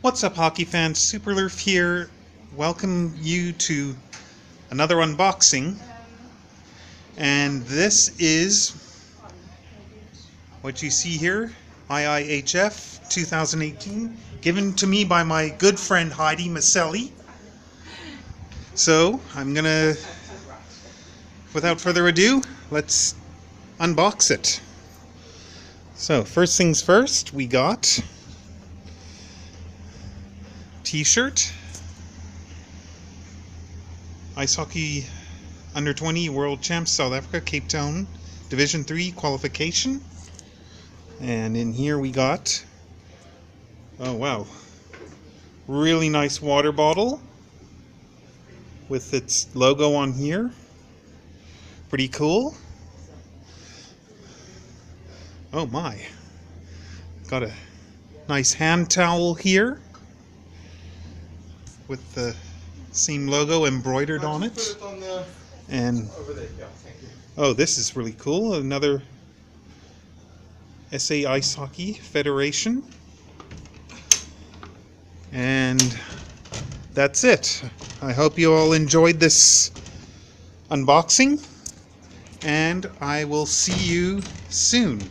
What's up, hockey fans? Superlerf here. Welcome you to another unboxing. And this is what you see here, IIHF 2018, given to me by my good friend Heidi Maselli. So I'm gonna, without further ado, let's unbox it. So first things first, we got T-shirt, Ice Hockey Under 20 World Champs South Africa, Cape Town, Division 3 qualification. And in here we got, oh wow, really nice water bottle with its logo on here. Pretty cool. Oh my, got a nice hand towel here with the same logo embroidered on it. And oh, this is really cool. Another SA Ice Hockey Federation. And that's it. I hope you all enjoyed this unboxing, and I will see you soon.